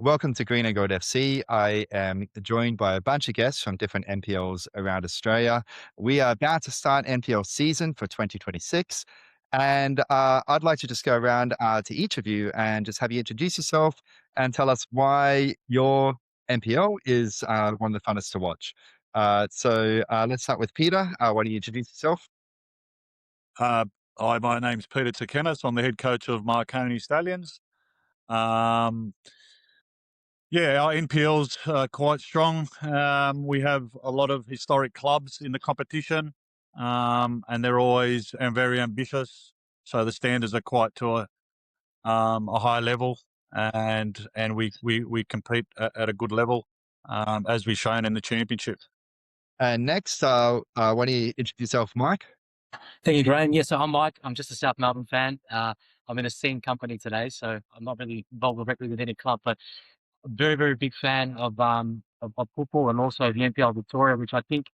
Welcome to Green and Gold FC. I am joined by a bunch of guests from different NPLs around Australia. We are about to start NPL season for 2026. And I'd like to just go around to each of you and just have you introduce yourself and tell us why your NPL is one of the funnest to watch. Let's start with Peter. Why don't you introduce yourself? Uh, Hi, my name's Peter Tsekenis. I'm the head coach of Marconi Stallions. Um, our NPL's quite strong. We have a lot of historic clubs in the competition, and they're always very ambitious. So the standards are quite to a high level, and we compete at a good level, as we've shown in the championship. And next, why don't you introduce yourself, Mike? Thank you, Graham. Yes, so I'm Mike. I'm just a South Melbourne fan. I'm in a scene company today, so I'm not really involved directly with any club, but a very, very big fan of football and also the NPL Victoria, which I think,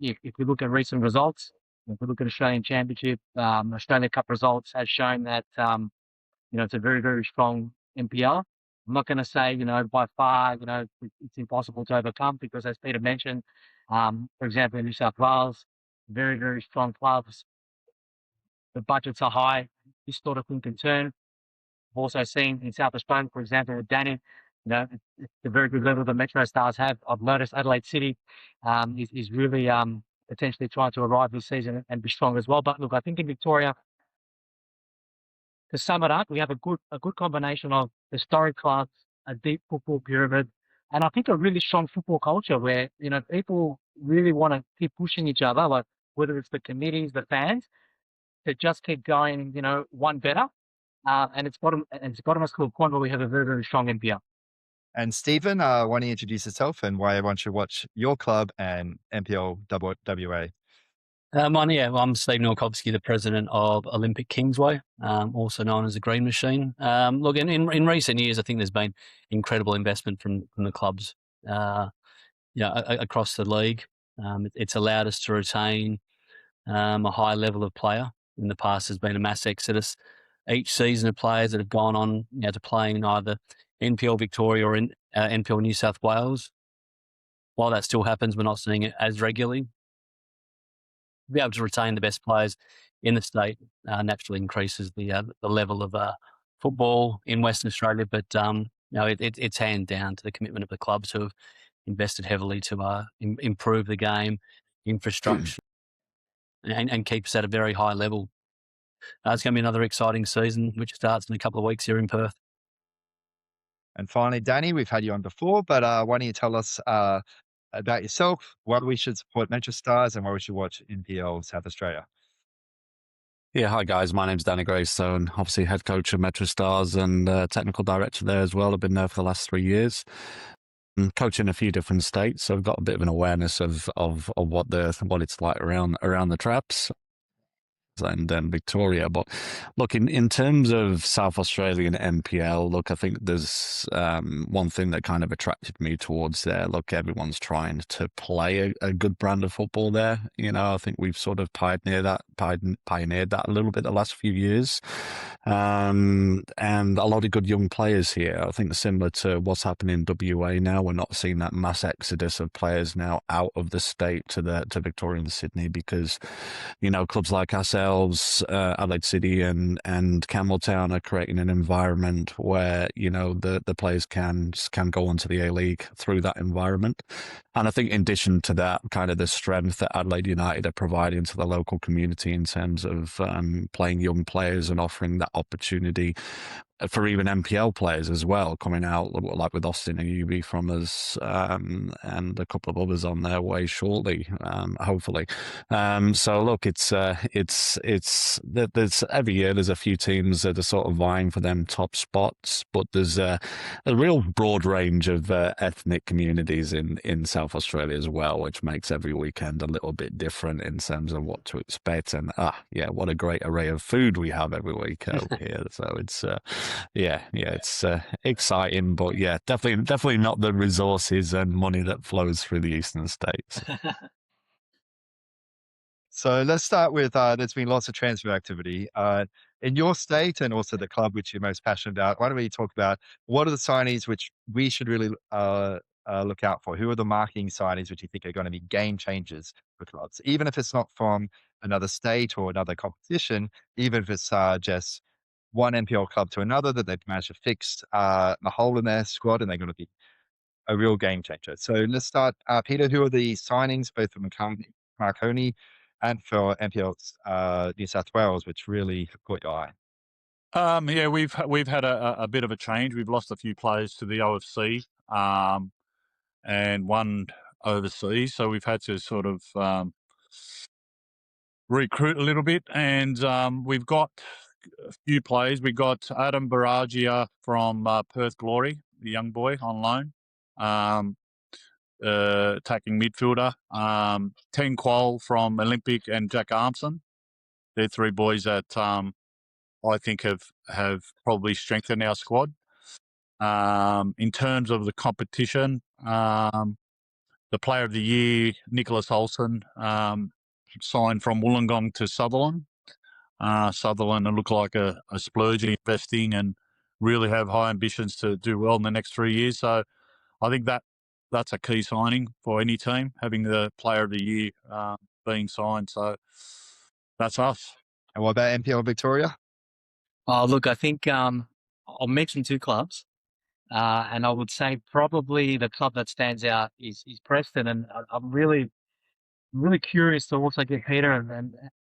if we look at recent results, if we look at Australian Championship, Australia Cup results, has shown that it's a very, very strong NPL. I'm not going to say by far it's impossible to overcome because, as Peter mentioned, for example, in New South Wales, very, very strong clubs. The budgets are high. This sort of thing can turn. I've also seen in South Australia, for example, with Danny, it's a very good level that MetroStars have. I've noticed Adelaide City is really potentially trying to arrive this season and be strong as well. But look, I think in Victoria, to sum it up, we have a good combination of historic clubs, a deep football pyramid, and I think a really strong football culture where people really want to keep pushing each other, like whether it's the committees, the fans, to just keep going, one better. And it's gotten us to a point where we have a very, very strong NPL. And Stephen, why don't you introduce yourself and why everyone should watch your club and NPL WA? I'm Steven Nelkovski, the president of Olympic Kingsway, also known as the Green Machine. Look, in recent years, I think there's been incredible investment from the clubs, across the league. It's allowed us to retain a high level of player. In the past, there's been a mass exodus each season of players that have gone on to play in either NPL Victoria or in NPL New South Wales. While that still happens, we're not seeing it as regularly. To be able to retain the best players in the state naturally increases the level of football in Western Australia. But it's hand down to the commitment of the clubs who have invested heavily to improve the game, infrastructure, and keep us at a very high level. It's going to be another exciting season, which starts in a couple of weeks here in Perth. And finally, Danny, we've had you on before, but why don't you tell us about yourself, why we should support MetroStars and why we should watch NPL South Australia? Yeah, hi guys. My name's Danny Graystone, obviously head coach of MetroStars and technical director there as well. I've been there for the last 3 years. I'm coaching a few different states, so I've got a bit of an awareness of what it's like around the traps and Victoria. But look, in terms of South Australian NPL, look, I think there's one thing that kind of attracted me towards there. Look, everyone's trying to play a good brand of football there. I think we've sort of pioneered that a little bit the last few years. And a lot of good young players here. I think similar to what's happening in WA now, we're not seeing that mass exodus of players now out of the state to Victoria and Sydney because, clubs like ourselves, Adelaide City and Campbelltown are creating an environment where, the players can go onto the A-League through that environment. And I think in addition to that, kind of the strength that Adelaide United are providing to the local community in terms of playing young players and offering that opportunity for even NPL players as well, coming out like with Austin and UB from us and a couple of others on their way shortly, hopefully. So look, it's there's every year there's a few teams that are sort of vying for them top spots, but there's a real broad range of ethnic communities in South Australia as well, which makes every weekend a little bit different in terms of what to expect. And what a great array of food we have every week over here. So it's it's exciting, but definitely not the resources and money that flows through the eastern states. So let's start with, there's been lots of transfer activity. in your state and also the club which you're most passionate about, why don't we talk about what are the signings which we should really look out for? Who are the marketing signings which you think are going to be game changers for clubs? Even if it's not from another state or another competition, even if it's just one NPL club to another that they've managed to fix a hole in their squad and they're going to be a real game changer. So let's start, Peter. Who are the signings both for Marconi and for NPL New South Wales, which really have caught your eye? Yeah, we've had a bit of a change. We've lost a few players to the OFC, and one overseas, so we've had to sort of recruit a little bit, and we've got a few players. We got Adam Baragia from Perth Glory, the young boy on loan, attacking midfielder. Ten Qual from Olympic and Jack Armson. They're three boys that I think have probably strengthened our squad. In terms of the competition, the Player of the Year, Nicholas Olsen, signed from Wollongong to Sutherland. Sutherland look like a splurge in investing and really have high ambitions to do well in the next 3 years. So I think that's a key signing for any team, having the Player of the Year being signed. So that's us. And what about NPL Victoria? Oh, look, I think I'll mention two clubs, and I would say probably the club that stands out is Preston, and I'm really curious to also get Peter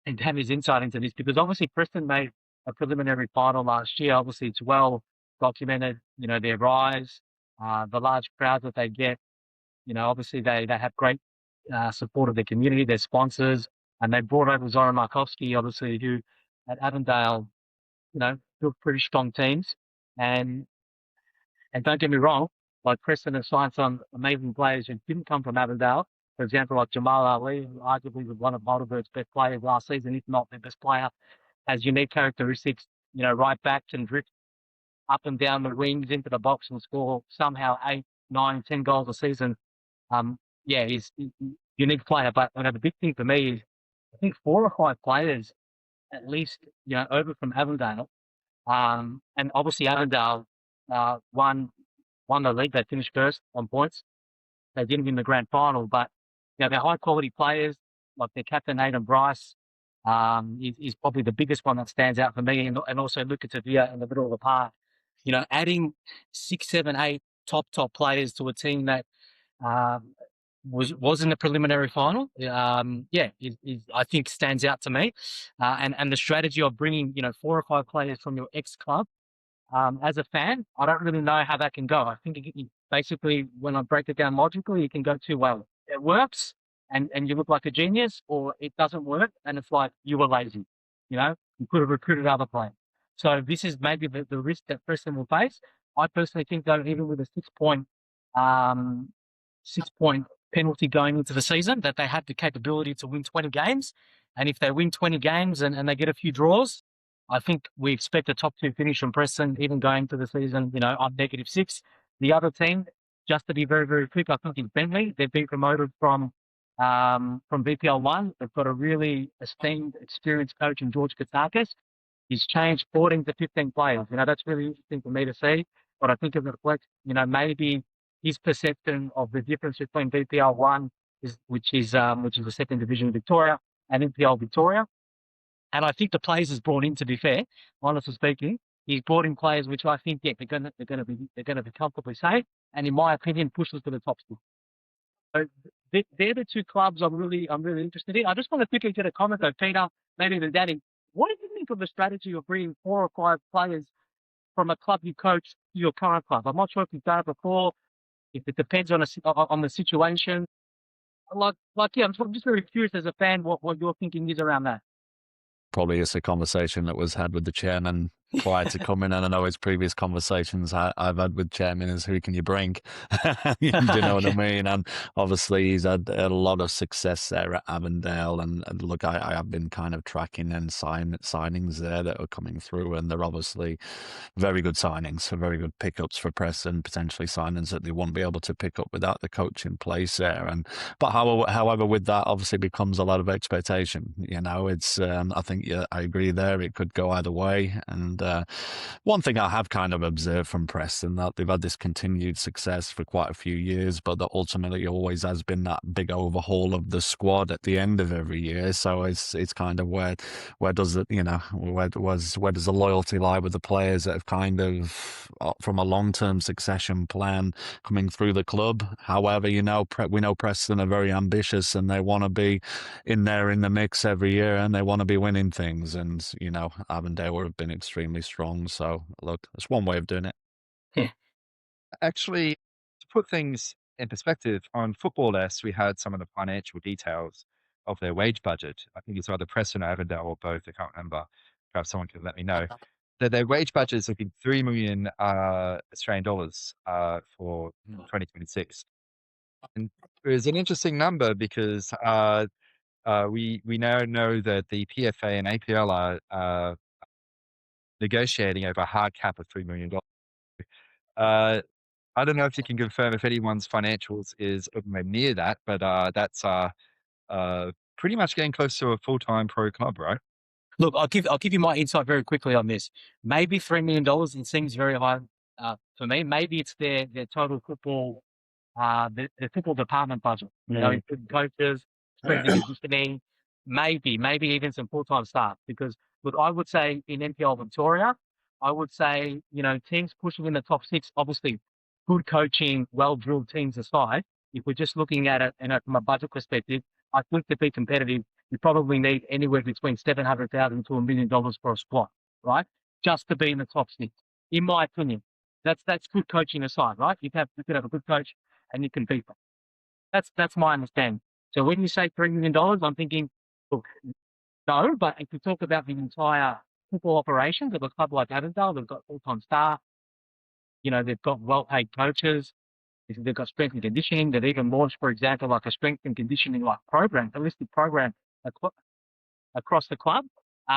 and Danny's insight into this, because obviously Preston made a preliminary final last year. Obviously, it's well documented, their rise, the large crowds that they get. Obviously they have great support of their community, their sponsors, and they brought over Zoran Markovski, obviously, who at Avondale, built pretty strong teams. And don't get me wrong, like Preston has signed some amazing players who didn't come from Avondale. For example, like Jamal Ali, who arguably was one of Heidelberg's best players last season, if not the best player, has unique characteristics, right back, can drift up and down the wings into the box and score somehow 8, 9, 10 goals a season. He's a unique player. But the big thing for me is I think 4 or 5 players at least, over from Avondale. And obviously Avondale won the league. They finished first on points. They didn't win the grand final, but they're high quality players. Like their captain Aidan Bryce is probably the biggest one that stands out for me, and also Luca Tavia in the middle of the park. Adding 6, 7, 8 top players to a team that was in the preliminary final. I think stands out to me, and the strategy of bringing 4 or 5 players from your ex club. As a fan, I don't really know how that can go. I think basically, when I break it down logically, it can go too well. It works, and you look like a genius, or it doesn't work, and it's like you were lazy. You could have recruited other players. So this is maybe the risk that Preston will face. I personally think, though, even with a 6-point penalty going into the season, that they have the capability to win 20 games. And if they win 20 games and they get a few draws, I think we expect a top 2 finish from Preston, even going to the season, on -6. The other team, just to be very, very quick, I think is Bentley. They've been promoted from VPL 1. They've got a really esteemed, experienced coach in George Katakis. He's changed 14 to 15 players. That's really interesting for me to see. But I think it reflects, maybe his perception of the difference between VPL 1, which is the second division of Victoria, and NPL Victoria. And I think the players he's brought in, to be fair, honestly speaking, he's brought in players which I think, they're going to be comfortably safe, and in my opinion, push us to the top 6. So they're the 2 clubs I'm really interested in. I just want to quickly get a comment though, Peter, maybe even Danny. What do you think of the strategy of bringing 4 or 5 players from a club you coach to your current club? I'm not sure if you've done it before, if it depends on the situation. I'm just very curious as a fan what your thinking is around that. Probably it's a conversation that was had with the chairman required to come in. And I know his previous conversations I've had with chairman is who can you bring? Do you know what I mean? And obviously he's had a lot of success there at Avondale. And look, I have been kind of tracking and signings there that are coming through, and they're obviously very good signings, so very good pickups for Preston, potentially signings that they won't be able to pick up without the coach in place there. But however, with that obviously becomes a lot of expectation. You know, it's I think I agree there. It could go either way. And one thing I have kind of observed from Preston, that they've had this continued success for quite a few years, but that ultimately always has been that big overhaul of the squad at the end of every year. So it's kind of where does it, where does the loyalty lie with the players that have kind of from a long-term succession plan coming through the club. However, we know Preston are very ambitious, and they want to be in the mix every year, and they want to be winning things. And Avondale have been extremely strong. So look, that's one way of doing it. Actually, to put things in perspective, on Football S, we had some of the financial details of their wage budget. I think it's either Preston or Avondale or both. I can't remember. Perhaps someone could let me know. That their wage budgets have been $3 million Australian dollars for 2026. And it was an interesting number because we now know that the PFA and APL are negotiating over a hard cap of $3 million. I don't know if you can confirm if anyone's financials is anywhere near that, but that's pretty much getting close to a full-time pro club, right? Look, I'll give you my insight very quickly on this. Maybe $3 million, it seems very high for me. Maybe it's their total football, the football department budget. You know, including coaches, strength and conditioning, maybe even some full-time staff. Because look, I would say in NPL Victoria, I would say, teams pushing in the top six, obviously good coaching, well-drilled teams aside, if we're just looking at it from a budget perspective, I think to be competitive, you probably need anywhere between $700,000 to $1 million for a squad, right? Just to be in the top six, in my opinion. That's good coaching aside, right? You could have a good coach and you can beat them. That's my understanding. So when you say $3 million, I'm thinking, look, no, but if you talk about the entire football operations of a club like Avondale, they've got full-time staff, they've got well-paid coaches, they've got strength and conditioning. They've even launched, for example, like a strength and conditioning program, holistic program across the club.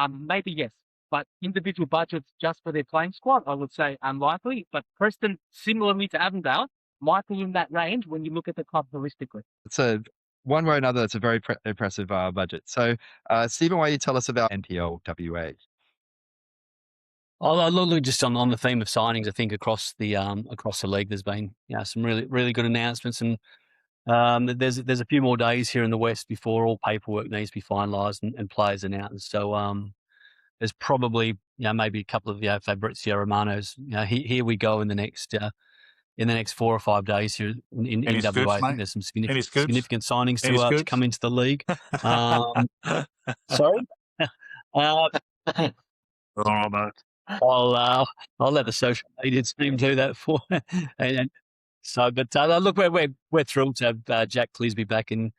Maybe yes, but individual budgets just for their playing squad, I would say unlikely. But Preston, similarly to Avondale, might be in that range when you look at the club holistically. It's one way or another, it's a very impressive budget. So, Stephen, why don't you tell us about NPL WA? I'll look just on the theme of signings. I think across the league, there's been some really good announcements, and there's a few more days here in the West before all paperwork needs to be finalised and players announced. So there's probably maybe a couple of Fabrizio Romano's. Here we go in the next 4 or 5 days here in WA. I think there's some significant signings to come into the league. Sorry. I'll let the social media team do that for. Look, we're thrilled to have Jack Clisby back in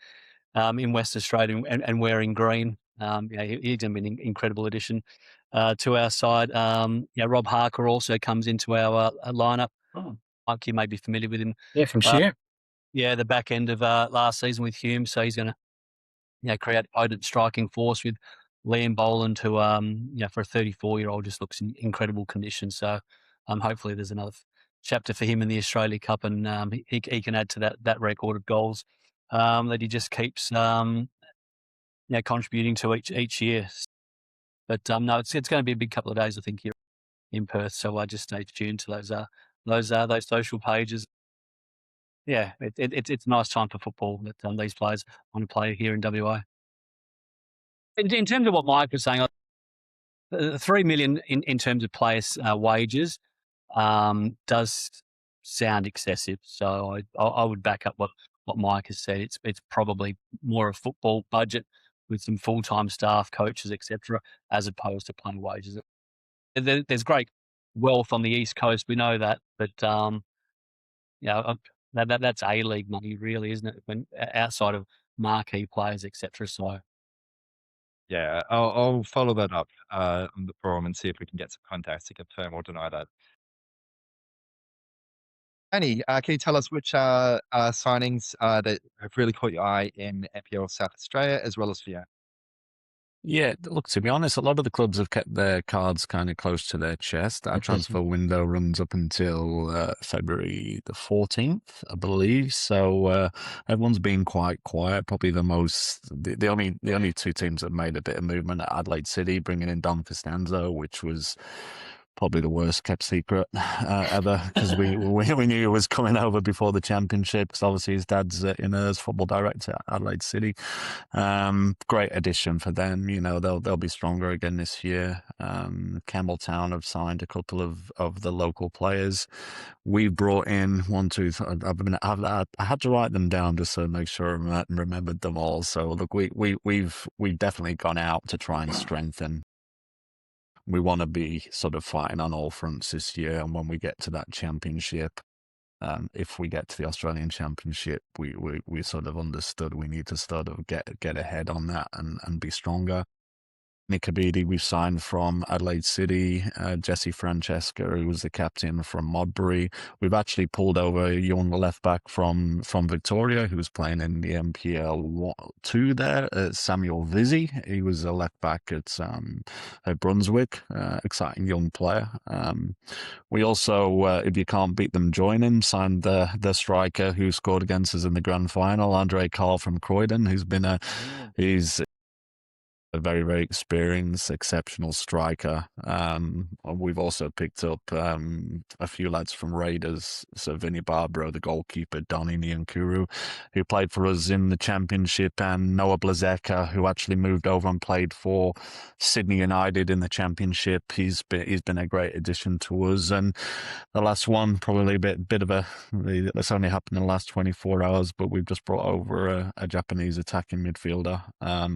West Australia and wearing green. He's going to be an incredible addition to our side. Rob Harker also comes into our lineup. Mike, you may be familiar with him. Yeah, from Sheer. The back end of last season with Hume. So he's going to create a potent striking force with Liam Boland, who for a 34-year-old just looks in incredible condition. So hopefully there's another chapter for him in the Australia Cup, and he can add to that record of goals that he just keeps contributing to each year. But no, it's going to be a big couple of days, I think, here in Perth. So I just stay tuned to those social pages. Yeah, it's a nice time for football that these players want to play here in WA. In terms of what Mike was saying, $3 million in terms of players' wages does sound excessive. So I would back up what Mike has said. It's probably more a football budget with some full-time staff, coaches, etc., as opposed to playing wages. There's great wealth on the East Coast. We know that, but that's A-League money, really, isn't it? When outside of marquee players, etc. So Yeah, I'll follow that up on the forum and see if we can get some contacts to confirm or deny that. Annie, can you tell us which signings that have really caught your eye in NPL South Australia as well as for you? Yeah, look, to be honest, a lot of the clubs have kept their cards kind of close to their chest. Our transfer window runs up until February the 14th, I believe. So everyone's been quite quiet. Probably the only two teams that made a bit of movement are Adelaide City, bringing in Don Costanzo, which was probably the worst kept secret ever, because we knew he was coming over before the championship, because obviously his dad's in as football director at Adelaide City. Great addition for them. You know, they'll be stronger again this year. Campbelltown have signed a couple of the local players. We brought in one, two. I had to write them down just to make sure I remembered them all. So look, we've definitely gone out to try and strengthen. We want to be sort of fighting on all fronts this year, and when we get to that championship, if we get to the Australian Championship, we sort of understood we need to sort of get ahead on that and be stronger. Nick Abidi, we've signed from Adelaide City. Jesse Francesca, who was the captain from Modbury. We've actually pulled over a young left back from Victoria, who was playing in the NPL 2 there. Samuel Vizzi. He was a left back at Brunswick. Exciting young player. We also, if you can't beat them, join him. Signed the striker who scored against us in the grand final, Andre Carl from Croydon, he's a very, very experienced, exceptional striker. We've also picked up a few lads from Raiders. So Vinny Barbaro, the goalkeeper, Donny Nyankuru, who played for us in the championship, and Noah Blazeka, who actually moved over and played for Sydney United in the championship. He's been a great addition to us. And the last one, probably a bit of that's only happened in the last 24 hours, but we've just brought over a Japanese attacking midfielder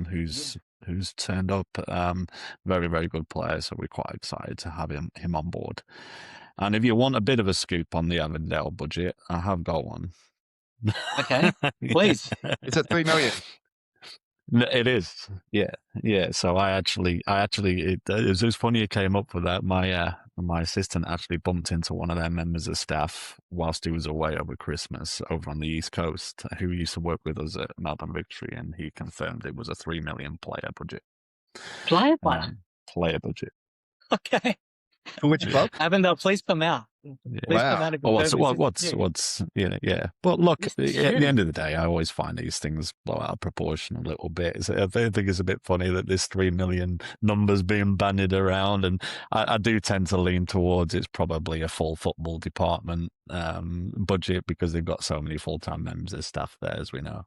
who's turned up. Very, very good player, so we're quite excited to have him on board. And if you want a bit of a scoop on the Avondale budget, I have got one. Okay, please. Is it 3 million? It is, yeah. So it was funny it came up with that. My assistant actually bumped into one of their members of staff whilst he was away over Christmas over on the East Coast, who used to work with us at Melbourne Victory, and he confirmed it was a 3 million player budget. Player budget. Player budget. Okay. For which club? Avondale, please come out. Please Wow. come out and Well, confirm what's yeah. But look, at the end of the day, I always find these things blow out of proportion a little bit. I think it's a bit funny that this 3 million numbers being bandied around, and I do tend to lean towards it's probably a full football department budget, because they've got so many full-time members of staff there, as we know.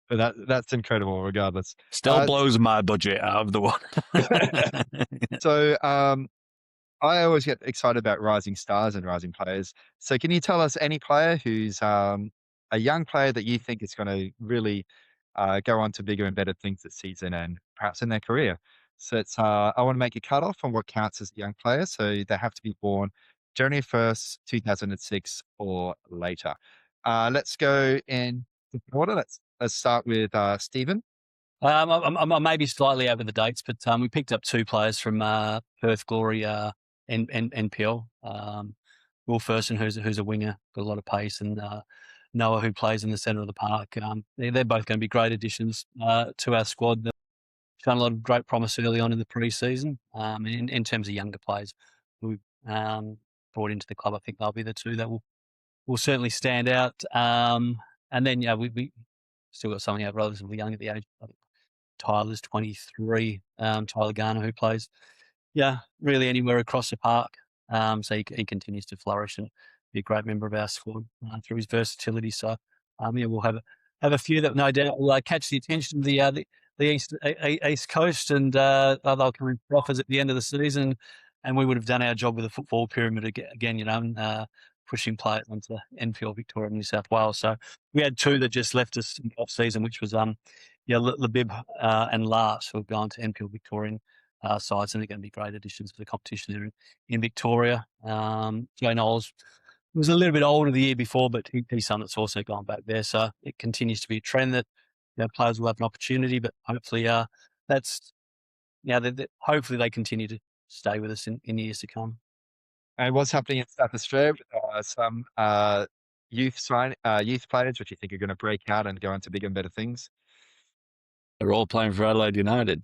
But that's incredible regardless. Still blows my budget out of the one. So I always get excited about rising stars and rising players. So can you tell us any player who's a young player that you think is going to really go on to bigger and better things this season and perhaps in their career? So I want to make a cutoff on what counts as a young player. So they have to be born January 1st, 2006 or later. Let's go in order. Let's start with Steven. I may be slightly over the dates, but we picked up two players from Perth Glory NPL. Will Thurston, who's a winger, got a lot of pace, and Noah, who plays in the centre of the park. They're both going to be great additions to our squad. They've shown a lot of great promise early on in the pre-season. In terms of younger players who brought into the club, I think they'll be the two that will certainly stand out. And then we still got something relatively young at the age. I think Tyler's 23. Tyler Garner, who plays really anywhere across the park. So he continues to flourish and be a great member of our squad through his versatility. So we'll have a few that no doubt will catch the attention of the East Coast, and they'll come in for offers at the end of the season, and we would have done our job with the football pyramid again, pushing players onto NPL Victoria and New South Wales. So we had two that just left us in off season, which was Labib and Lars, who have gone to NPL Victorian sides, and they're going to be great additions for the competition there in Victoria. Joe Knowles was a little bit older the year before, but he's someone that's also gone back there. So it continues to be a trend that players will have an opportunity, but hopefully that's hopefully they continue to stay with us in years to come. And what's happening in South Australia with some youth players, which you think are going to break out and go into bigger and better things? They're all playing for Adelaide United.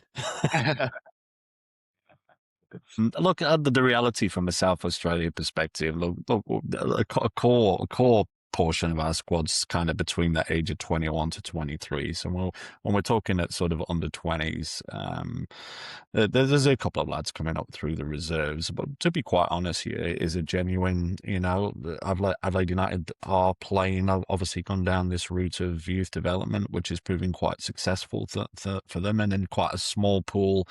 Look at the reality from a South Australia perspective. Look, a core portion of our squad's kind of between the age of 21 to 23. So when we're talking at sort of under 20s, there's a couple of lads coming up through the reserves. But to be quite honest, here is a genuine, Adelaide United are playing, obviously gone down this route of youth development, which is proving quite successful for them, and in quite a small pool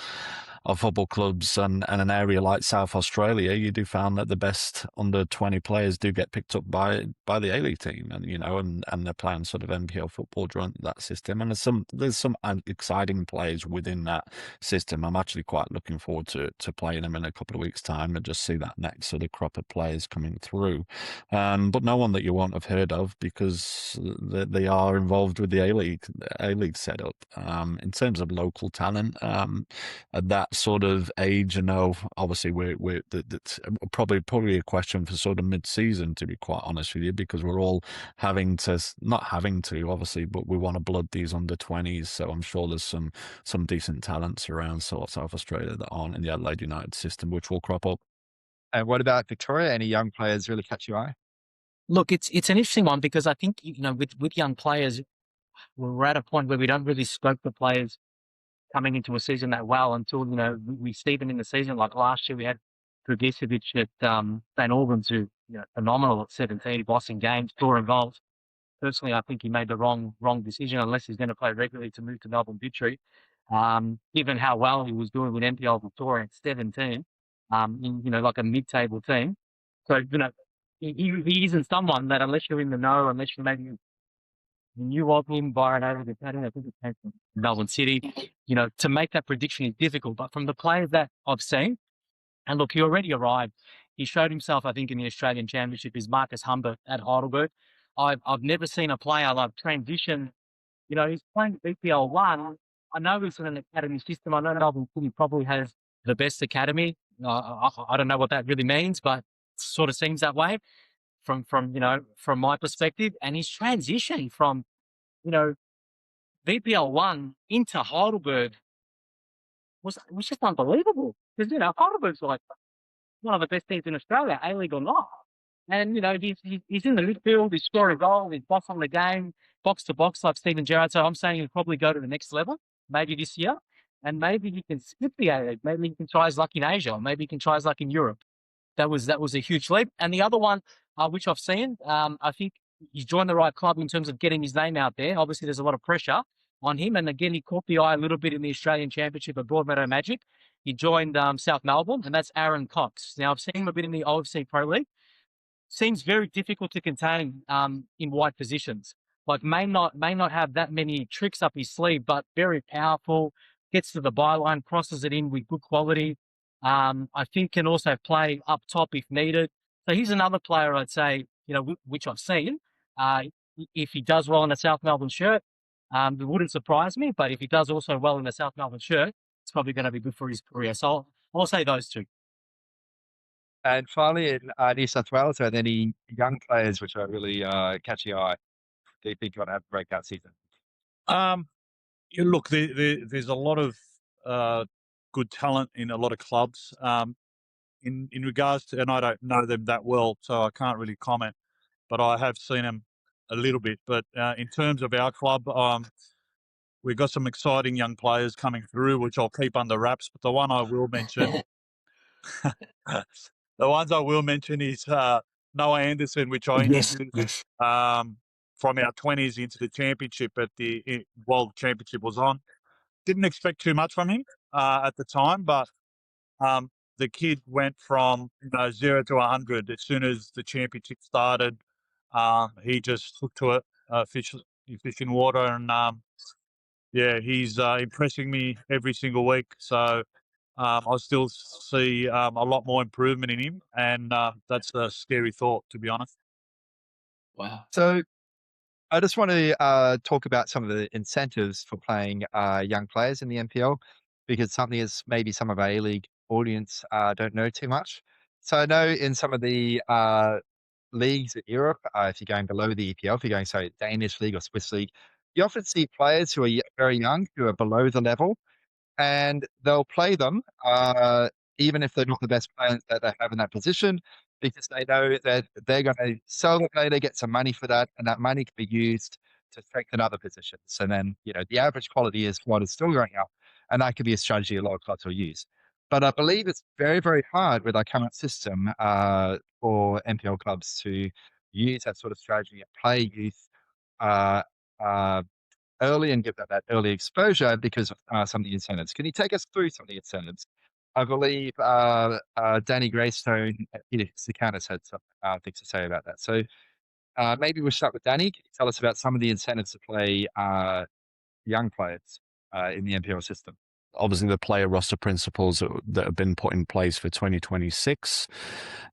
of football clubs and an area like South Australia, you do find that the best under 20 players do get picked up by the A-League team, and they're playing sort of NPL football during that system. And there's some exciting players within that system. I'm actually quite looking forward to playing them in a couple of weeks' time and just see that next sort of crop of players coming through. But no one that you won't have heard of, because they are involved with the A-League setup. In terms of local talent, at that sort of age, obviously that's probably a question for sort of mid-season, to be quite honest with you, because we're all not having to obviously, but we want to blood these under 20s. So I'm sure there's some decent talents around South Australia that aren't in the Adelaide United system, which will crop up. And what about Victoria? Any young players really catch your eye? Look, it's an interesting one, because I think, with young players, we're at a point where we don't really scope the players coming into a season that well until, we see them in the season. Like last year, we had Dragicevic at St Albans, who, phenomenal at 17, bossing games, scoring goals. Personally, I think he made the wrong decision, unless he's going to play regularly, to move to Melbourne Victory. Given how well he was doing with NPL Victoria at 17, in, like a mid-table team. So, he isn't someone that, unless you're in the know, unless you maybe you knew of him, Byron over the pattern, I think it came from Melbourne City, to make that prediction is difficult. But from the players that I've seen, and look, he already arrived. He showed himself, I think, in the Australian Championship, is Marcus Humbert at Heidelberg. I've never seen a player like transition. He's playing BPL 1. I know he's in an academy system. I know Melbourne City probably has the best academy. I don't know what that really means, but it sort of seems that way from my perspective. And his transition from, BPL 1 into Heidelberg was just unbelievable. Because, Heidelberg's like one of the best teams in Australia, A-League or not. And, he's in the midfield, he's scoring a goal, he's boss on the game, box to box like Steven Gerrard. So I'm saying he'll probably go to the next level, maybe this year. And maybe he can skip the A-League. Maybe he can try his luck in Asia, or maybe he can try his luck in Europe. That was a huge leap. And the other one, which I've seen, I think he's joined the right club in terms of getting his name out there. Obviously, there's a lot of pressure on him. And again, he caught the eye a little bit in the Australian Championship at Broadmeadow Magic. He joined South Melbourne, and that's Aaron Cox. Now, I've seen him a bit in the OFC Pro League. Seems very difficult to contain in wide positions. Like may not have that many tricks up his sleeve, but very powerful. Gets to the byline, crosses it in with good quality. I think can also play up top if needed. So he's another player I'd say, which I've seen. If he does well in a South Melbourne shirt, it wouldn't surprise me. But if he does also well in a South Melbourne shirt, it's probably going to be good for his career. So I'll say those two. And finally, in New South Wales, are there any young players which are really catch your eye? Do you think you're going to have a breakout season? Look, there's a lot of good talent in a lot of clubs. In regards to, and I don't know them that well, so I can't really comment, but I have seen them a little bit. But in terms of our club, we've got some exciting young players coming through, which I'll keep under wraps. But the one I will mention, the ones I will mention is Noah Anderson, which I introduced from our 20s into the championship while the championship was on. Didn't expect too much from him at the time, but the kid went from 0 to 100 as soon as the championship started. He just took to it, fish in water, and he's impressing me every single week. So I still see a lot more improvement in him, and that's a scary thought, to be honest. Wow. So I just want to talk about some of the incentives for playing young players in the NPL. because something is maybe some of our A-League audience don't know too much. So I know in some of the leagues in Europe, if you're going below the EPL, if you're going, sorry, Danish league or Swiss league, you often see players who are very young, who are below the level, and they'll play them, even if they're not the best players that they have in that position, because they know that they're going to sell the player, get some money for that, and that money can be used to strengthen other positions. And then, the average quality is what is still going up, and that could be a strategy a lot of clubs will use. But I believe it's very, very hard with our current system for NPL clubs to use that sort of strategy and play youth uh, uh, early and give that early exposure because of some of the incentives. Can you take us through some of the incentives? I believe Danny Graystone and Peter Tsekenis had some things to say about that. So maybe we'll start with Danny. Can you tell us about some of the incentives to play young players in the NPL system? Obviously, the player roster principles that have been put in place for 2026,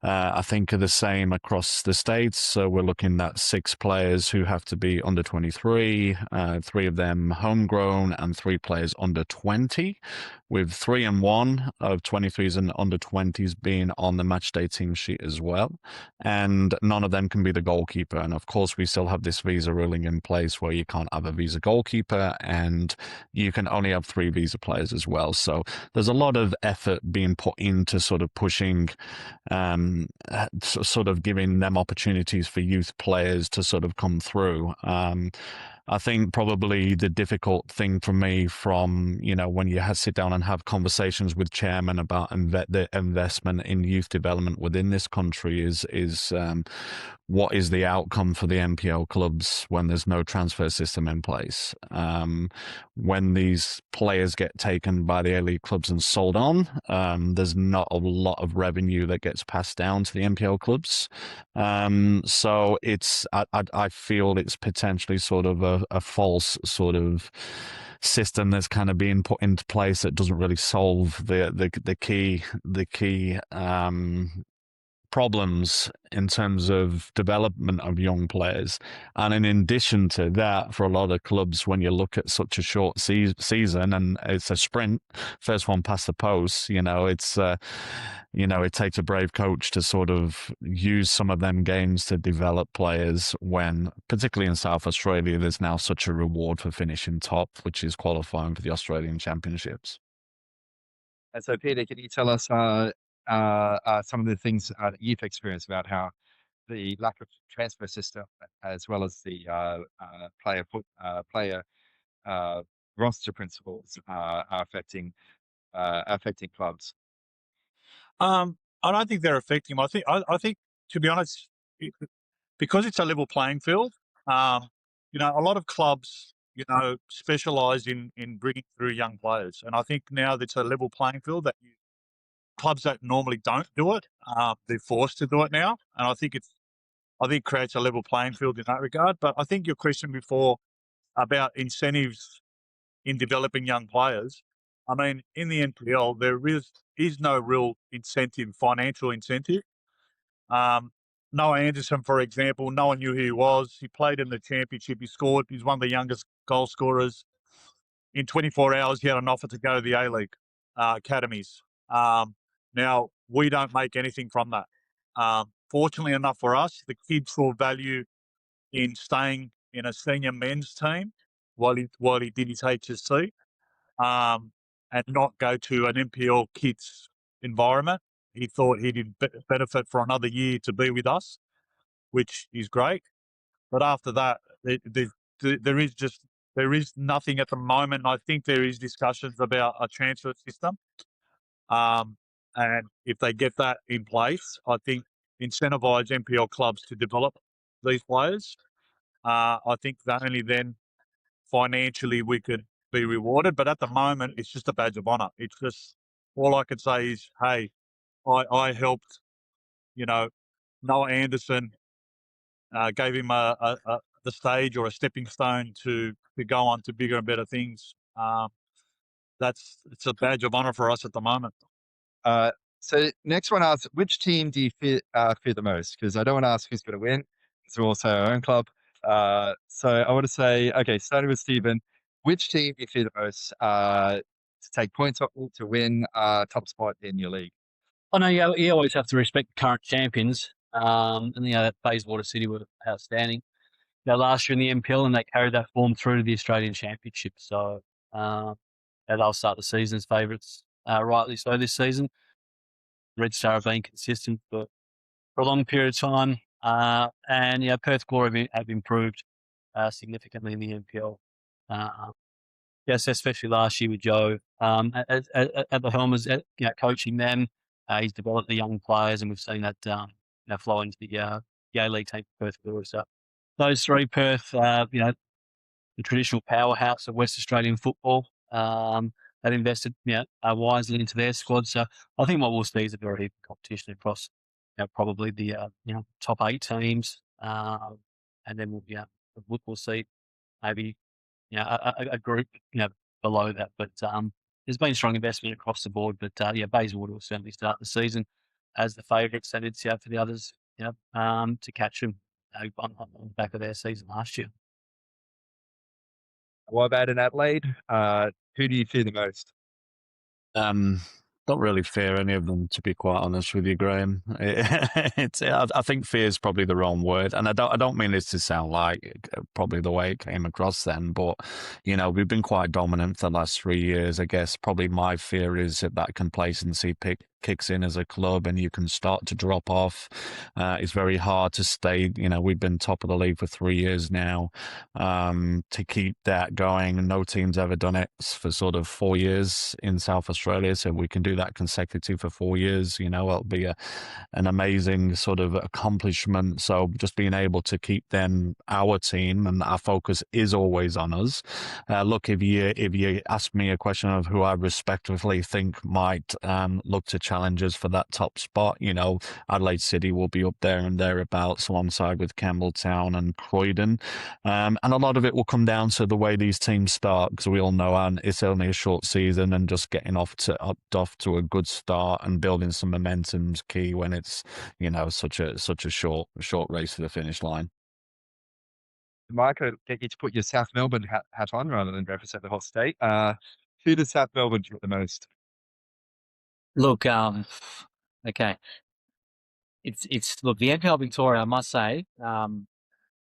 I think, are the same across the states. So we're looking at 6 players who have to be under 23, 3 of them homegrown, and 3 players under 20, with 3 and 1 of 23s and under 20s being on the matchday team sheet as well. And none of them can be the goalkeeper. And of course, we still have this visa ruling in place where you can't have a visa goalkeeper, and you can only have 3 visa players as well. So there's a lot of effort being put into sort of pushing, sort of giving them opportunities for youth players to sort of come through. I think probably the difficult thing for me from, when you sit down and have conversations with chairman about the investment in youth development within this country is what is the outcome for the NPL clubs when there's no transfer system in place? When these players get taken by the A-League clubs and sold on, there's not a lot of revenue that gets passed down to the NPL clubs. So I feel it's potentially sort of a false sort of system that's kind of being put into place that doesn't really solve the key problems in terms of development of young players. And in addition to that, for a lot of clubs, when you look at such a short season and it's a sprint, first one past the post, it's it takes a brave coach to sort of use some of them games to develop players when, particularly in South Australia, there's now such a reward for finishing top, which is qualifying for the Australian Championships. And so, Peter, can you tell us some of the things that you've experienced about how the lack of transfer system, as well as the player roster principles, are affecting clubs? I don't think they're affecting him. I think, to be honest, because it's a level playing field, a lot of clubs, specialise in bringing through young players, and I think now that it's a level playing field that clubs that normally don't do it, they're forced to do it now, and I think it creates a level playing field in that regard. But I think your question before about incentives in developing young players, I mean, in the NPL, there is no real incentive, financial incentive. Noah Anderson, for example, no one knew who he was. He played in the championship. He scored. He's one of the youngest goal scorers. In 24 hours, he had an offer to go to the A-League academies. Now, we don't make anything from that. Fortunately enough for us, the kid saw value in staying in a senior men's team while he did his HSC, and not go to an NPL kids environment. He thought he'd benefit for another year to be with us, which is great. But after that, there is nothing at the moment. I think there is discussions about a transfer system. And if they get that in place, I think incentivise NPL clubs to develop these players. I think that only then financially we could be rewarded. But at the moment, it's just a badge of honour. It's just, all I could say is, hey, I helped, Noah Anderson, gave him the stage or a stepping stone to go on to bigger and better things. It's a badge of honour for us at the moment. So next one asks, which team do you fear the most? Because I don't want to ask who's going to win, because we're also our own club. So I want to say, okay, starting with Steven, which team do you fear the most? to take points off you to win top spot in your league? I know you always have to respect the current champions. And that Bayswater City were outstanding. Last year in the NPL, and they carried that form through to the Australian Championship. So they'll start the season as favourites, rightly so this season. Red Star have been consistent for a long period of time. And Perth Glory have improved significantly in the NPL. Yes, especially last year with Joe at the helm, coaching them. He's developed the young players, and we've seen that flow into the A-League team for Perth Glory. So those three, Perth, the traditional powerhouse of West Australian football, they've invested wisely into their squad. So I think what we'll see is a very even competition across probably the top 8 teams, and then we'll see maybe a group below that. But there's been strong investment across the board. But Bayswater will certainly start the season as the favourites, and it's for the others to catch them on the back of their season last year. What about in Adelaide? Who do you fear the most? Don't really fear any of them, to be quite honest with you, Graham. I think fear is probably the wrong word, and I don't mean this to sound like probably the way it came across then, but we've been quite dominant for the last 3 years. I guess probably my fear is that complacency kicks in as a club, and you can start to drop off. It's very hard to stay. We've been top of the league for 3 years now. To keep that going, no team's ever done it for sort of 4 years in South Australia, so we can do that consecutive for 4 years. It'll be an amazing sort of accomplishment. So just being able to keep them our team, and our focus is always on us. Look, if you ask me a question of who I respectively think might look to challengers for that top spot, Adelaide City will be up there and thereabouts alongside with Campbelltown and Croydon. And a lot of it will come down to the way these teams start, because we all know it's only a short season, and just getting off to a good start and building some momentum's key when it's such a short race to the finish line. Mike, I'll get you to put your South Melbourne hat on rather than represent the whole state. Who does South Melbourne get the most? Look, okay. Look, the NPL Victoria, I must say,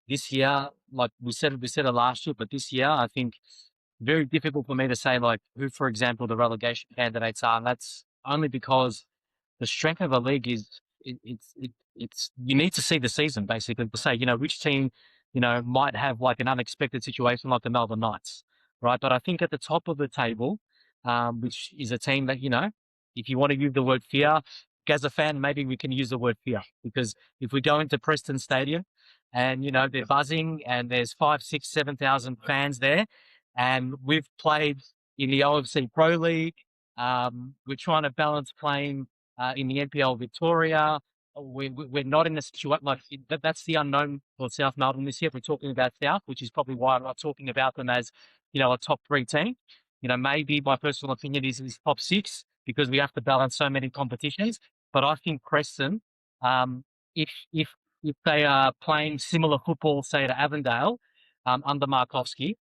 this year, like we said it last year, but this year, I think very difficult for me to say like who, for example, the relegation candidates are. And that's only because the strength of a league is it's you need to see the season basically to say which team might have like an unexpected situation like the Melbourne Knights, right? But I think at the top of the table, which is a team that if you want to use the word fear, as a fan, maybe we can use the word fear, because if we go into Preston Stadium and they're buzzing and there's 5, 6, 7,000 fans there, and we've played in the OFC Pro League. We're trying to balance playing in the NPL Victoria. We're not in a situation like that's the unknown for South Melbourne this year. If we're talking about South, which is probably why I'm not talking about them as a top 3 team. Maybe my personal opinion is top 6, because we have to balance so many competitions. But I think Preston, if they are playing similar football, say to Avondale, under Marconi,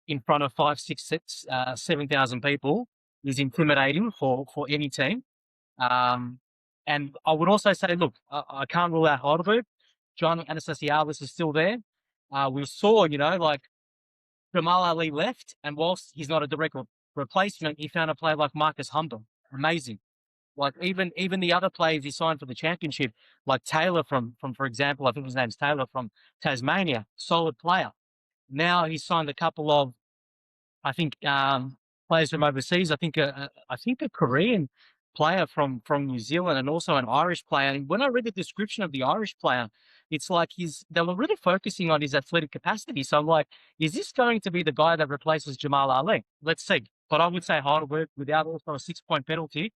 in front of 5, 6, 7,000 people, is intimidating for any team. And I would also say, look, I can't rule out Heidelberg. John Anastasialis is still there. We saw, like Jamal Ali left, and whilst he's not a direct replacement, he found a player like Marcus Humber. Amazing. Like even the other players he signed for the championship, like Taylor from for example, I think his name's Taylor from Tasmania, solid player. Now he's signed a couple of, I think, players from overseas. I think a Korean player from New Zealand, and also an Irish player. And when I read the description of the Irish player, it's like they were really focusing on his athletic capacity. So I'm like, is this going to be the guy that replaces Jamal Ali? Let's see. But I would say Heidelberg, without also a 6-point penalty,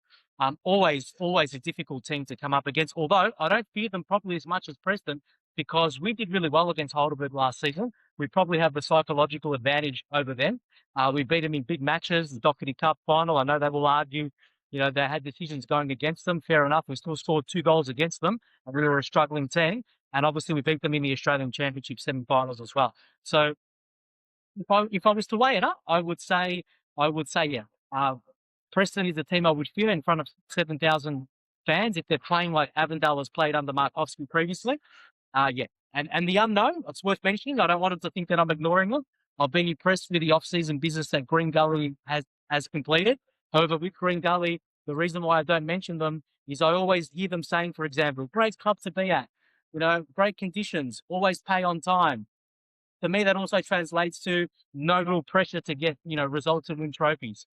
always a difficult team to come up against. Although I don't fear them probably as much as Preston, because we did really well against Heidelberg last season. We probably have the psychological advantage over them. We beat them in big matches, the Doherty Cup final. I know they will argue, they had decisions going against them. Fair enough. We still scored 2 goals against them, and we were a struggling team. And obviously we beat them in the Australian Championship semi-finals as well. So if I was to weigh it up, I would say, yeah, Preston is a team I would fear in front of 7,000 fans if they're playing like Avondale has played under Markovski previously. Yeah. And the unknown, it's worth mentioning. I don't want them to think that I'm ignoring them. I've been impressed with the off-season business that Green Gully has completed. However, with Green Gully, the reason why I don't mention them is I always hear them saying, for example, great club to be at, great conditions, always pay on time. To me, that also translates to no real pressure to get, results and win trophies.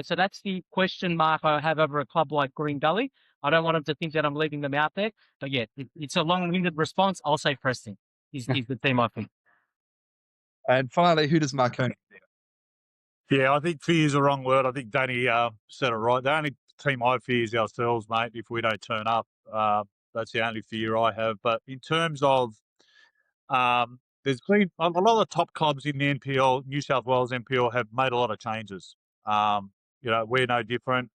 So that's the question mark I have over a club like Green Gully. I don't want them to think that I'm leaving them out there. But yeah, it's a long-winded response. I'll say Preston is the team I think. And finally, who does Marconi fear? Yeah, I think fear is the wrong word. I think Danny said it right. The only team I fear is ourselves, mate. If we don't turn up, that's the only fear I have. But in terms of there's been a lot of top clubs in the NPL, New South Wales NPL, have made a lot of changes. We're no different.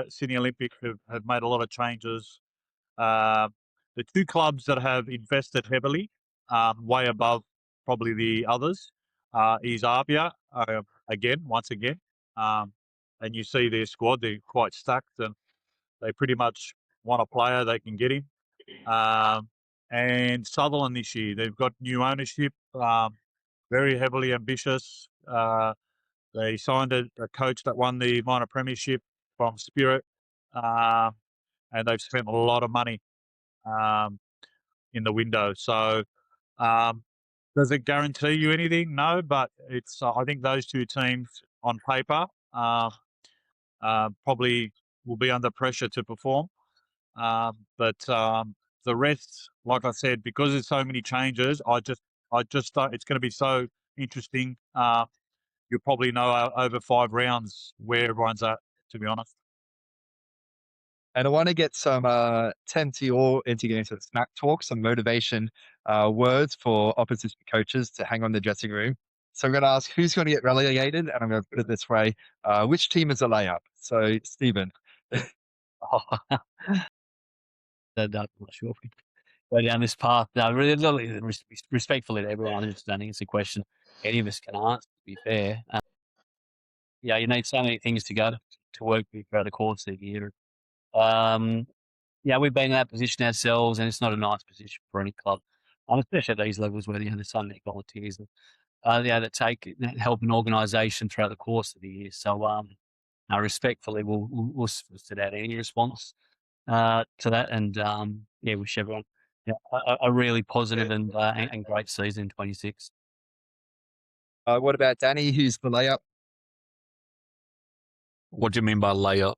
Sydney Olympic have made a lot of changes. The two clubs that have invested heavily, way above probably the others, is Arbia, once again. And you see their squad, they're quite stacked and they pretty much want a player, they can get him. And Sutherland this year, they've got new ownership, very heavily ambitious. They signed a coach that won the minor premiership from Spirit, and they've spent a lot of money in the window. So does it guarantee you anything? No, but it's I think those two teams on paper probably will be under pressure to perform. But the rest, like I said, because there's so many changes, I just thought it's going to be so interesting. You'll probably know over 5 rounds where everyone's at, to be honest. And I want to get some 10 to your into getting some smack talk, some motivation words for opposition coaches to hang on the dressing room. So I'm going to ask who's going to get relegated, and I'm going to put it this way: which team is a layup? So Steven. Oh, I'm not sure if we go down this path. No, really, respectfully to everyone understanding it's a question any of us can answer, to be fair. Yeah, you need so many things to go to work with throughout the course of the year. We've been in that position ourselves, and it's not a nice position for any club, especially at these levels where there's so many volunteers that help an organisation throughout the course of the year. So, respectfully, we'll sit out any response to that, and wish everyone a really positive and great season in 26. What about Danny? Who's the layup? What do you mean by layup?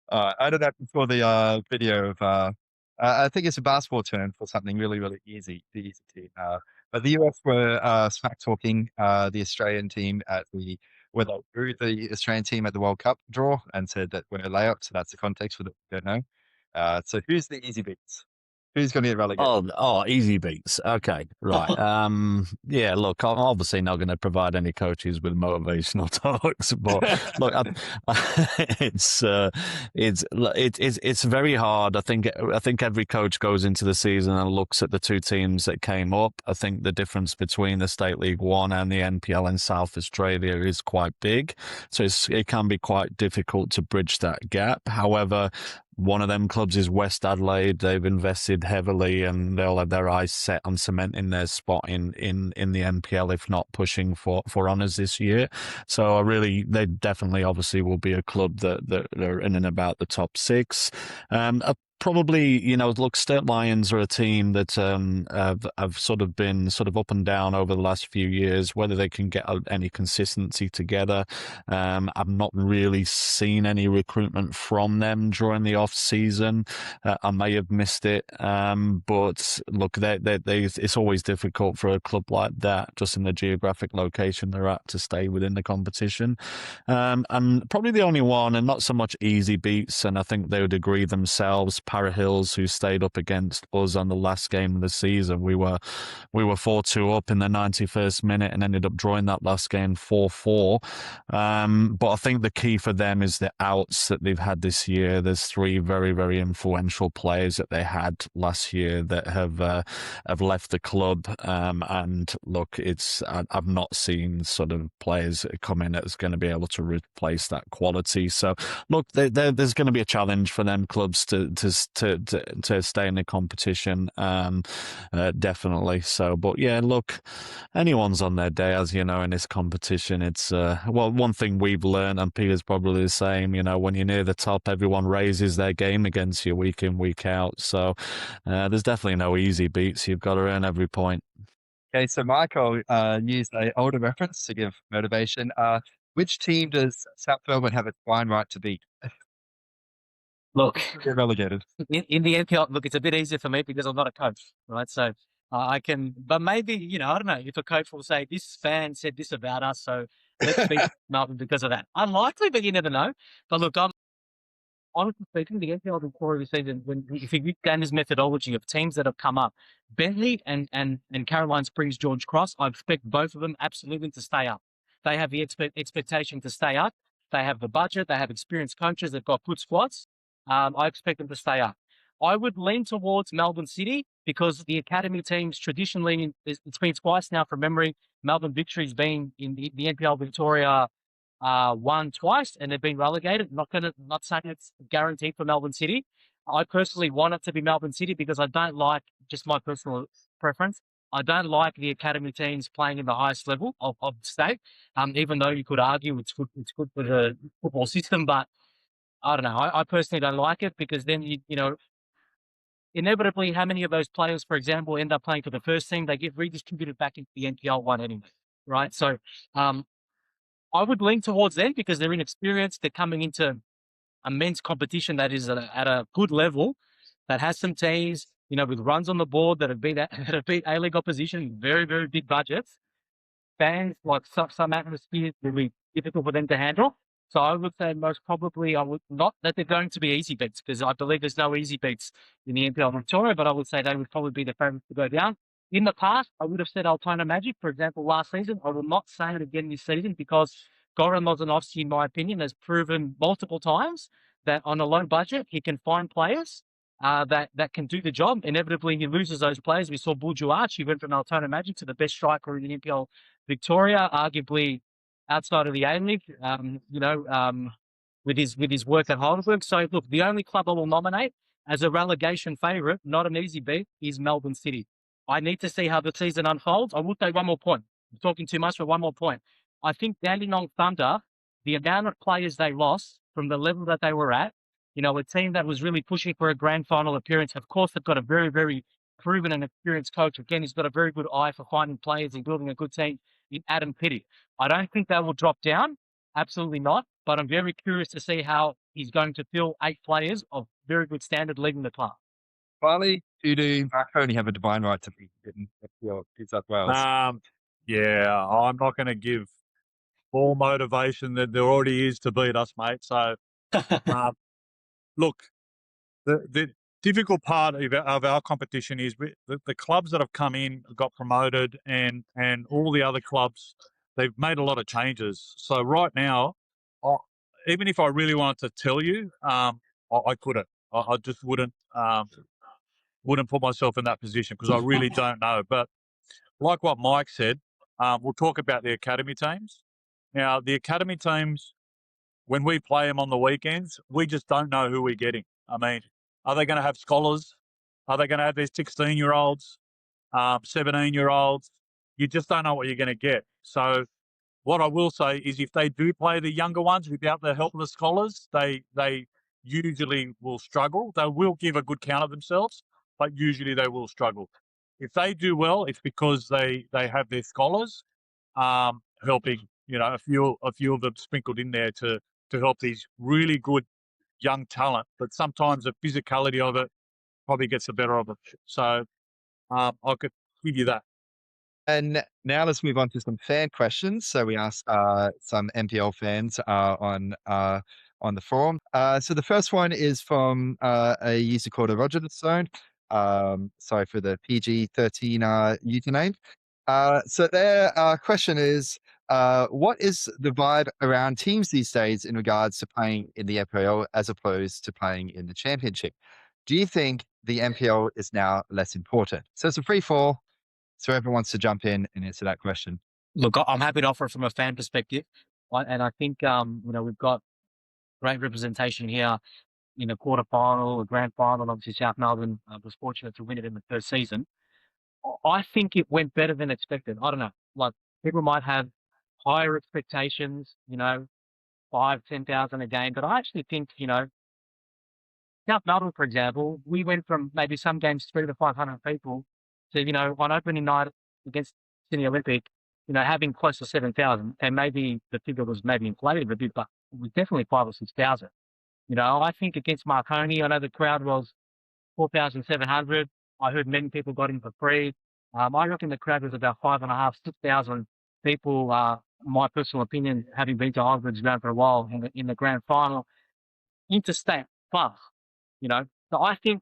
I don't know if you saw the video of. I think it's a basketball term for something really, really easy. The easy team. But the US were smack talking the Australian team where they drew the Australian team at the World Cup draw and said that we're a layup. So that's the context for the don't know. So who's the easy beats? Who's going to get relegated? Oh, easy beats. Okay, right. Look, I'm obviously not going to provide any coaches with motivational talks, but look, it's very hard. I think every coach goes into the season and looks at the two teams that came up. I think the difference between the State League One and the NPL in South Australia is quite big, so it can be quite difficult to bridge that gap. However, one of them clubs is West Adelaide. They've invested heavily and they'll have their eyes set on cementing their spot in the NPL, if not pushing for honours this year. So they definitely obviously will be a club that are in and about the top 6. Probably, look, State Lions are a team that have sort of been up and down over the last few years. Whether they can get any consistency together, I've not really seen any recruitment from them during the off season. I may have missed it, but look, it's always difficult for a club like that, just in the geographic location they're at, to stay within the competition. And probably the only one, and not so much easy beats, and I think they would agree themselves, Para Hills, who stayed up against us on the last game of the season. We were we were 4-2 up in the 91st minute and ended up drawing that last game 4-4. But I think the key for them is the outs that they've had this year. There's 3 very, very influential players that they had last year that have left the club. And look, I've not seen sort of players come in that's going to be able to replace that quality. So look, there's going to be a challenge for them clubs to stay in the competition. Definitely. So, but yeah, look, anyone's on their day, as you know, in this competition. It's one thing we've learned, and Peter's probably the same. You know, when you're near the top, everyone raises their game against you week in, week out. So, there's definitely no easy beats. You've got to earn every point. Okay, so Michael used an older reference to give motivation. Which team does South Melbourne have a fine right to beat? Look, Get relegated. in the NPL, look, it's a bit easier for me because I'm not a coach, right? So I can, but maybe, I don't know, if a coach will say, this fan said this about us, so let's beat Melbourne because of that. Unlikely, but you never know. But look, honestly speaking, the NPL Victoria this season, if you look down his methodology of teams that have come up, Bentley and Caroline Springs, George Cross, I expect both of them absolutely to stay up. They have the expectation to stay up. They have the budget. They have experienced coaches. They've got good squads. I expect them to stay up. I would lean towards Melbourne City because the academy teams traditionally, it's been twice now from memory, Melbourne Victory's been in the NPL Victoria won twice and they've been relegated. Not saying it's guaranteed for Melbourne City. I personally want it to be Melbourne City because I don't like, just my personal preference, I don't like the academy teams playing in the highest level of the state. Even though you could argue it's good for the football system, but I don't know. I personally don't like it because then inevitably, how many of those players, for example, end up playing for the first team? They get redistributed back into the NPL one anyway, right? So, I would lean towards them because they're inexperienced. They're coming into immense competition that is at a good level, that has some teams, with runs on the board that have beat A-League opposition, very, very big budgets. Fans, like some atmospheres will be difficult for them to handle. So I would say most probably I would not that they're going to be easy beats because I believe there's no easy beats in the NPL Victoria, but I would say they would probably be the favourites to go down. In the past, I would have said Altona Magic, for example, last season. I will not say it again this season because Goran Lozanovsky, in my opinion, has proven multiple times that on a low budget, he can find players that can do the job. Inevitably, he loses those players. We saw Buljuarch, he went from Altona Magic to the best striker in the NPL Victoria, arguably outside of the A-League, with his work at Heidelberg. So, look, the only club I will nominate as a relegation favourite, not an easy beat, is Melbourne City. I need to see how the season unfolds. I will say one more point. I'm talking too much, but one more point. I think Dandenong Thunder, the amount of players they lost from the level that they were at, a team that was really pushing for a grand final appearance. Of course, they've got a very, very proven and experienced coach. Again, he's got a very good eye for finding players and building a good team in Adam Pitty. I don't think they will drop down. Absolutely not. But I'm very curious to see how he's going to fill 8 players of very good standard leading the club. Finally, do Marconi have a divine right to be in New South Wales? Yeah, I'm not going to give more motivation than there already is to beat us, mate. So, look, the difficult part of our competition is the clubs that have come in, got promoted, and all the other clubs, they've made a lot of changes. So right now, even if I really wanted to tell you, I couldn't. I just wouldn't put myself in that position because I really don't know. But like what Mike said, we'll talk about the academy teams. Now, the academy teams, when we play them on the weekends, we just don't know who we're getting. I mean, are they going to have scholars? Are they going to have their 16-year-olds, 17-year-olds? You just don't know what you're going to get. So what I will say is if they do play the younger ones without the help of the scholars, they usually will struggle. They will give a good count of themselves, but usually they will struggle. If they do well, it's because they have their scholars helping, a few of them sprinkled in there to help these really good young talent. But sometimes the physicality of it probably gets the better of it. So I could give you that. And now let's move on to some fan questions. So we asked some NPL fans on the forum. So the first one is from a user called Roger Stone. Sorry for the PG-13 username. So their question is, what is the vibe around teams these days in regards to playing in the NPL as opposed to playing in the championship? Do you think the NPL is now less important? So it's a free fall. So everyone wants to jump in and answer that question. Look, I'm happy to offer it from a fan perspective, and I think we've got great representation here in the quarter final, the grand final. Obviously, South Melbourne was fortunate to win it in the first season. I think it went better than expected. I don't know, like people might have higher expectations, 5,000-10,000 a game, but I actually think South Melbourne, for example, we went from maybe some games 300 to 500 people to, on opening night against Sydney Olympic, having close to 7,000. And maybe the figure was maybe inflated a bit, but it was definitely 5,000 or 6,000. I think against Marconi, I know the crowd was 4,700. I heard many people got in for free. I reckon the crowd was about 5,500, 6,000 people. My personal opinion, having been to Highlands ground for a while in the grand final, interstate plus. So I think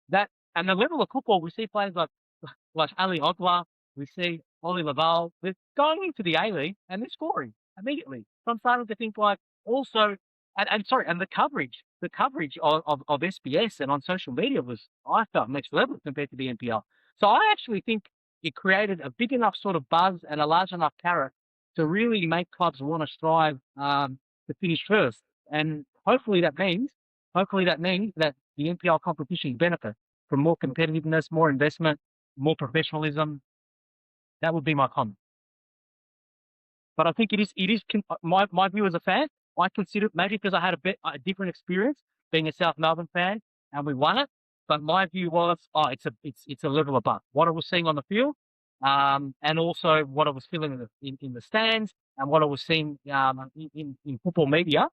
that, and the level of football, we see players like Ali Ogwa, we see Ollie Laval, they're going into the A-League and they're scoring immediately. So I'm starting to think also, and the coverage of SBS and on social media was, I felt, next level compared to the NPL. So I actually think it created a big enough sort of buzz and a large enough carrot to really make clubs want to strive to finish first. And hopefully that means that the NPL competition benefit from more competitiveness, more investment, more professionalism. That would be my comment. But I think it is my view as a fan. I consider, maybe because I had a different experience being a South Melbourne fan and we won it. But my view was, it's a level above what I was seeing on the field, and also what I was feeling in the stands and what I was seeing in football media.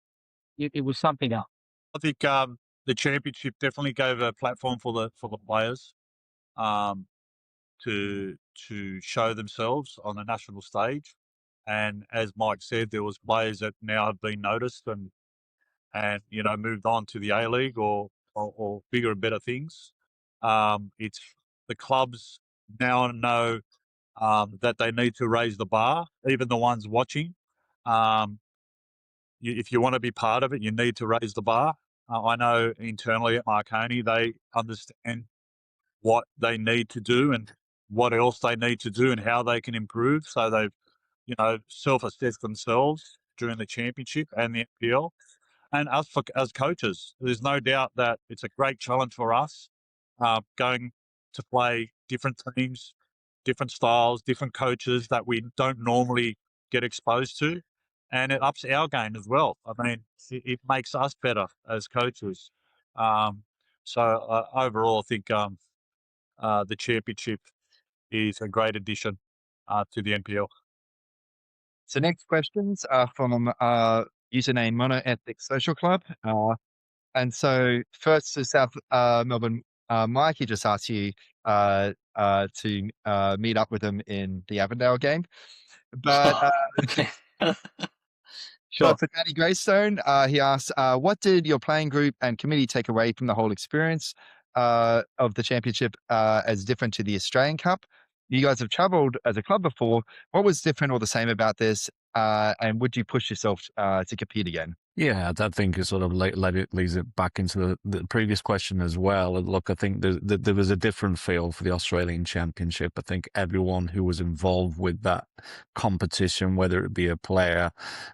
It was something else. I think the championship definitely gave a platform for the players to show themselves on the national stage. And as Mike said, there was players that now have been noticed and moved on to the A-League or bigger and better things. It's the clubs now know that they need to raise the bar, even the ones watching. If you want to be part of it, you need to raise the bar. I know internally at Marconi, they understand what they need to do and what else they need to do and how they can improve. So they've, self-assessed themselves during the championship and the NPL. And us as coaches, there's no doubt that it's a great challenge for us going to play different teams, different styles, different coaches that we don't normally get exposed to. And it ups our game as well. I mean, it makes us better as coaches. So overall, I think the championship is a great addition to the NPL. So next questions are from username Monoethnic Social Club. And so first to South Melbourne, Mike, he just asked you to meet up with him in the Avondale game. But Sure. But for Danny Graystone, he asks, what did your playing group and committee take away from the whole experience of the championship as different to the Australian Cup? You guys have travelled as a club before. What was different or the same about this? And would you push yourself to compete again? Yeah, I think it sort of leads it back into the previous question as well. Look, I think there was a different feel for the Australian Championship. I think everyone who was involved with that competition, whether it be a player,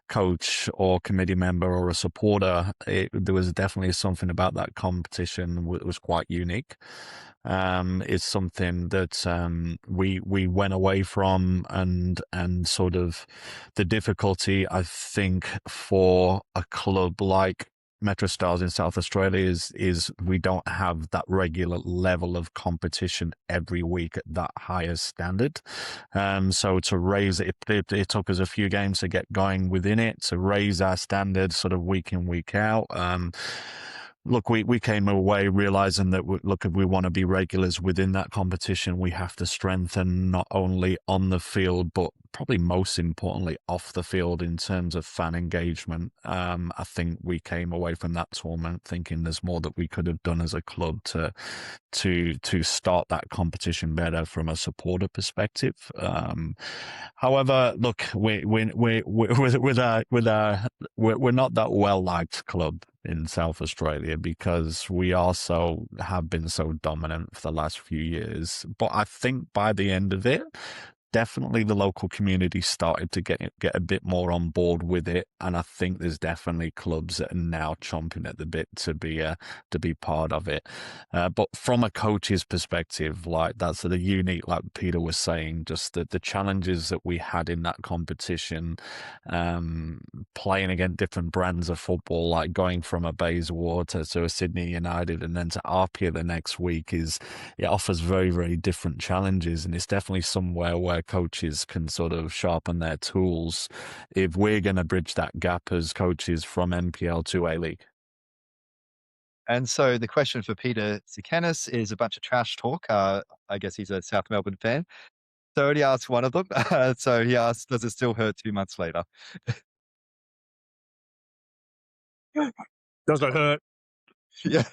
coach, or committee member or a supporter, there was definitely something about that competition that was quite unique. It's something that we went away from, and sort of the difficulty, I think, for a club like MetroStars in South Australia is we don't have that regular level of competition every week at that highest standard. So to raise it took us a few games to get going within it, to raise our standards sort of week in, week out. Look, we came away realizing that, if we want to be regulars within that competition, we have to strengthen not only on the field, but probably most importantly off the field in terms of fan engagement. I think we came away from that tournament thinking there's more that we could have done as a club to start that competition better from a supporter perspective. However, look, we're not that well liked club in South Australia because we have been so dominant for the last few years. But I think by the end of it, definitely the local community started to get a bit more on board with it, and I think there's definitely clubs that are now chomping at the bit to be part of it. But from a coach's perspective, like that's the unique, like Peter was saying, just the challenges that we had in that competition, playing against different brands of football, like going from a Bayswater to a Sydney United and then to Apia the next week it offers very, very different challenges, and it's definitely somewhere where coaches can sort of sharpen their tools if we're going to bridge that gap as coaches from NPL to A-League. And so the question for Peter Tsekenis is a bunch of trash talk. I guess he's a South Melbourne fan. So I already asked one of them. So he asked, does it still hurt 2 months later? Does it hurt? Yeah.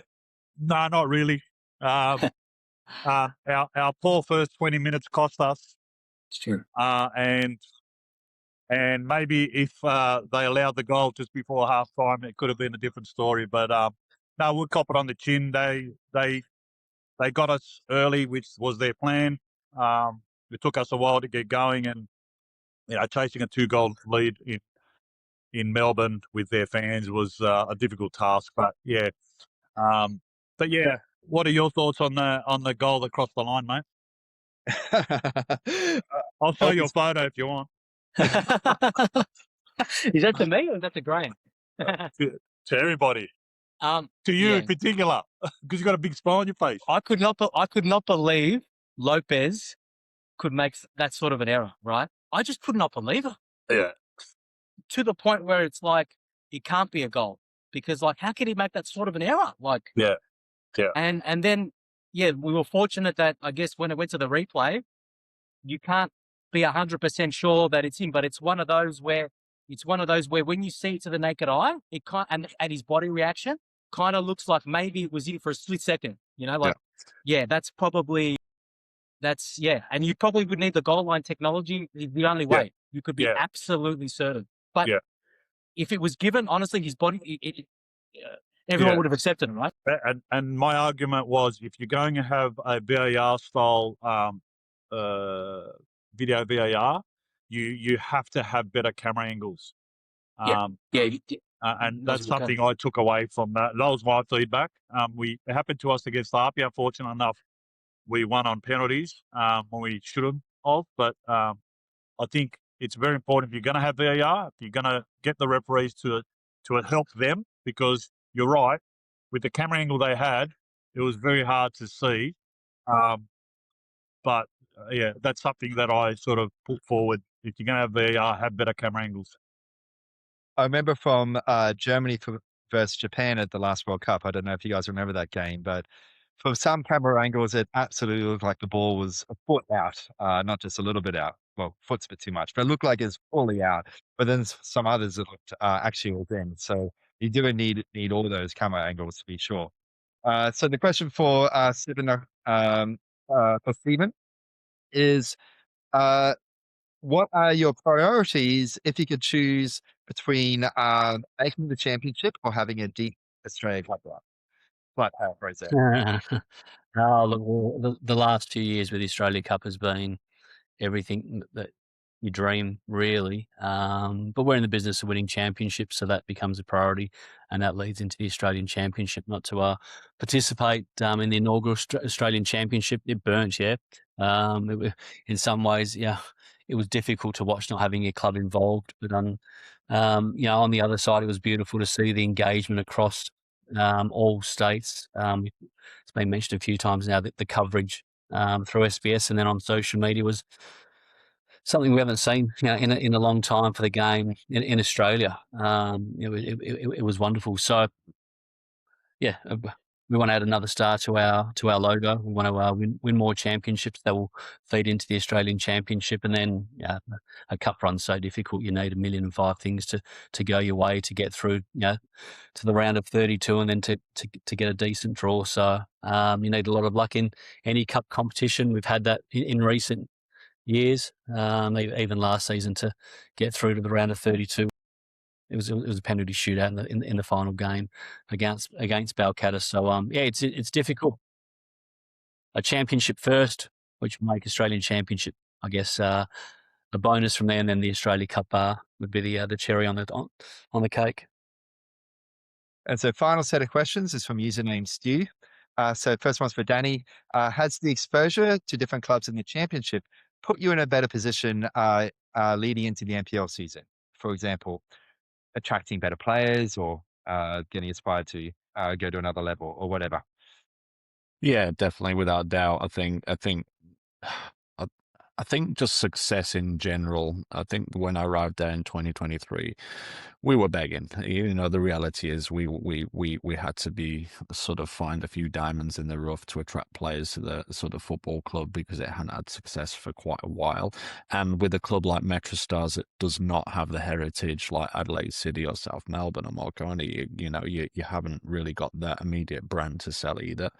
No, not really. Our poor first 20 minutes cost us. It's true. And maybe if they allowed the goal just before half time, it could have been a different story. But no, we'll cop it on the chin. They got us early, which was their plan. It took us a while to get going, and chasing a 2-goal lead in Melbourne with their fans was a difficult task. But yeah, what are your thoughts on the goal that crossed the line, mate? I'll show you a photo if you want. Is that to me or is that to Graham? To everybody. To you in particular, because you got a big smile on your face. I could not believe Lopez could make that sort of an error, right? I just could not believe it. Yeah. To the point where it's like, it can't be a goal because, like, how can he make that sort of an error? Like, yeah. And then, we were fortunate that I guess when it went to the replay, you can't be 100% sure that it's him, but it's one of those where when you see it to the naked eye, it and his body reaction kind of looks like maybe it was in for a split second, that's probably. And you probably would need the goal line technology. The only way you could be absolutely certain. But if it was given, honestly, his body, everyone would have accepted it, right? And my argument was, if you're going to have a VAR style video VAR, you have to have better camera angles. And that's something I took away from that. That was my feedback. It happened to us against Apia. Fortunate enough, we won on penalties when we shouldn't have. But I think it's very important if you're going to have VAR, if you're going to get the referees to help them, because you're right, with the camera angle they had, it was very hard to see. But that's something that I sort of put forward. If you're going to have VAR, have better camera angles. I remember from Germany versus Japan at the last World Cup. I don't know if you guys remember that game, but from some camera angles, it absolutely looked like the ball was a foot out, not just a little bit out. Well, foot's a bit too much, but it looked like it's fully out. But then some others, it looked actually within. So you do need all of those camera angles to be sure. So the question for Steven is, what are your priorities if you could choose between making the championship or having a deep Australian club run? Slight paraphrase there. Look, the last few years with the Australia Cup has been everything that you dream, really. But we're in the business of winning championships, so that becomes a priority, and that leads into the Australian Championship. Not to participate in the inaugural Australian Championship, it burnt, in some ways, it was difficult to watch not having your club involved. But on the other side, it was beautiful to see the engagement across all states. It's been mentioned a few times now that the coverage through SBS and then on social media was something we haven't seen in a long time for the game in Australia. It was wonderful. So, we want to add another star to our logo. We want to win more championships that will feed into the Australian Championship, and then a cup run's so difficult. You need 1,000,005 things to go your way to get through, to the round of 32, and then to get a decent draw. So you need a lot of luck in any cup competition. We've had that in recent years, even last season, to get through to the round of 32. It was a penalty shootout in the final game against Balcatta. So it's difficult. A championship first, which will make Australian Championship, I guess, a bonus from there, and then the Australia Cup would be the cherry on the cake. And so final set of questions is from username Stu. So first one's for Danny. Has the exposure to different clubs in the championship put you in a better position leading into the NPL season? For example, attracting better players or getting inspired to go to another level or whatever? Yeah, definitely, without doubt. I think just success in general. I think when I arrived there in 2023, we were begging. The reality is we had to be sort of find a few diamonds in the rough to attract players to the sort of football club, because it hadn't had success for quite a while. And with a club like MetroStars, it does not have the heritage like Adelaide City or South Melbourne or Marconi. You haven't really got that immediate brand to sell either.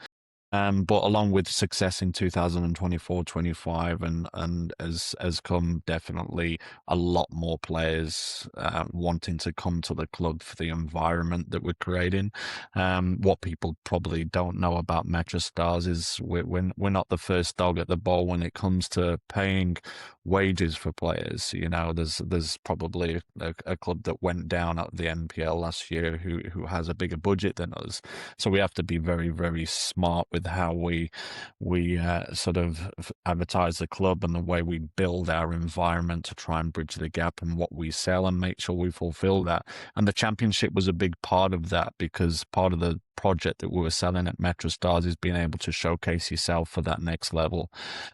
But along with success in 2024-25, and has come definitely a lot more players wanting to come to the club for the environment that we're creating. What people probably don't know about MetroStars is we're not the first dog at the ball when it comes to paying wages for players. There's probably a club that went down at the NPL last year who has a bigger budget than us. So we have to be very, very smart with how we sort of advertise the club and the way we build our environment to try and bridge the gap and what we sell and make sure we fulfill that. And the championship was a big part of that, because part of the project that we were selling at MetroStars is being able to showcase yourself for that next level.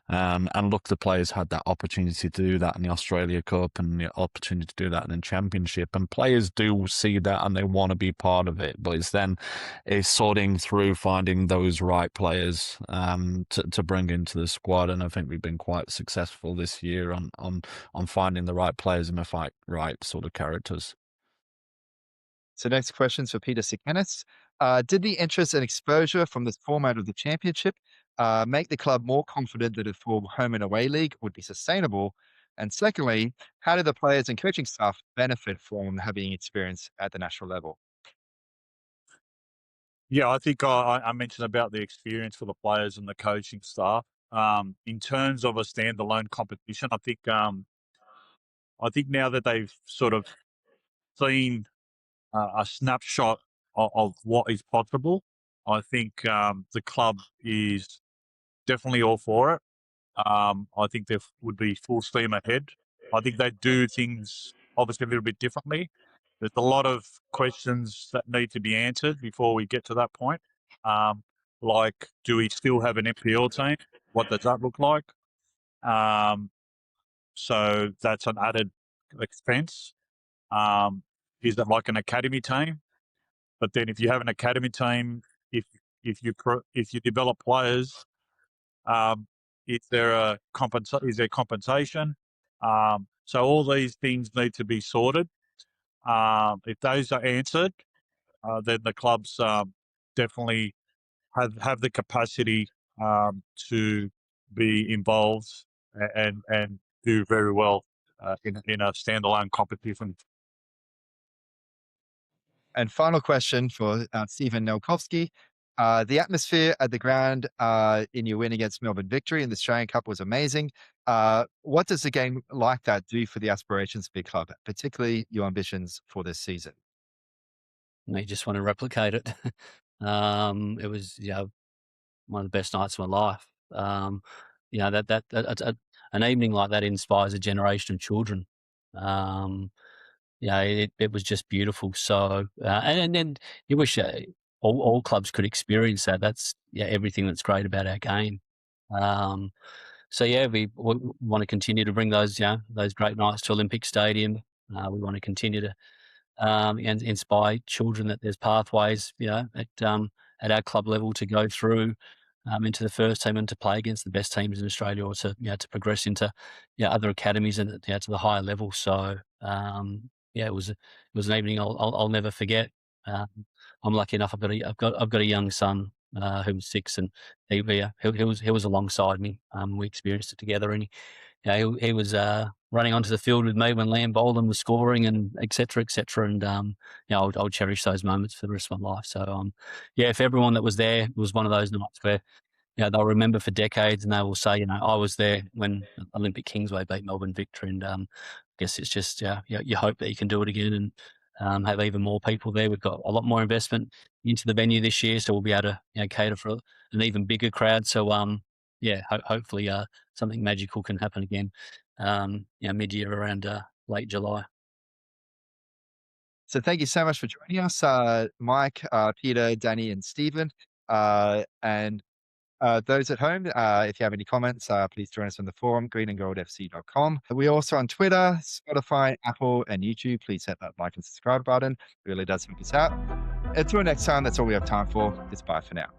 And look, the players had that opportunity to do that in the Australia Cup and the opportunity to do that in the championship. And players do see that and they want to be part of it. But it's sorting through finding those right players to bring into the squad. And I think we've been quite successful this year on finding the right players and the right sort of characters. So next question's for Peter Tsekenis. Did the interest and exposure from this format of the championship make the club more confident that a full home and away league would be sustainable? And secondly, how did the players and coaching staff benefit from having experience at the national level? Yeah, I think I mentioned about the experience for the players and the coaching staff. In terms of a standalone competition, I think now that they've sort of seen a snapshot of what is possible, I think the club is definitely all for it. I think they would be full steam ahead. I think they do things obviously a little bit differently. There's a lot of questions that need to be answered before we get to that point. Like, do we still have an NPL team? What does that look like? So that's an added expense. Is it like an academy team? But then, if you have an academy team, if you develop players, is there compensation? So all these things need to be sorted. If those are answered, then the clubs definitely have the capacity to be involved and do very well in a standalone competition. And final question for Steven Nelkovski. The atmosphere at the ground in your win against Melbourne Victory in the Australian Cup was amazing. What does a game like that do for the aspirations of the club, particularly your ambitions for this season? You just want to replicate it. It was one of the best nights of my life. An evening like that inspires a generation of children. It was just beautiful. So and then you wish all clubs could experience that. That's everything that's great about our game. We want to continue to bring those great nights to Olympic Stadium. We want to continue to and inspire children that there's pathways, at at our club level to go through into the first team and to play against the best teams in Australia, or to to progress into other academies and to the higher level. So it was an evening I'll never forget. I'm lucky enough. I've got a young son who's 6, and he was alongside me. We experienced it together, and he was running onto the field with me when Liam Bolden was scoring, and et cetera, and I'll cherish those moments for the rest of my life. So if everyone that was there, it was one of those nights where they'll remember for decades, and they will say, I was there when Olympic Kingsway beat Melbourne Victory. And I guess it's just you hope that you can do it again and have even more people there. We've got a lot more investment into the venue this year, so we'll be able to cater for an even bigger crowd. So hopefully something magical can happen again mid-year around late July. So thank you so much for joining us, Mike, Peter, Danny, and Steven. And those at home, if you have any comments, please join us on the forum, greenandgoldfc.com. We're also on Twitter, Spotify, Apple, and YouTube. Please hit that like and subscribe button. It really does help us out. Until next time, that's all we have time for. It's bye for now.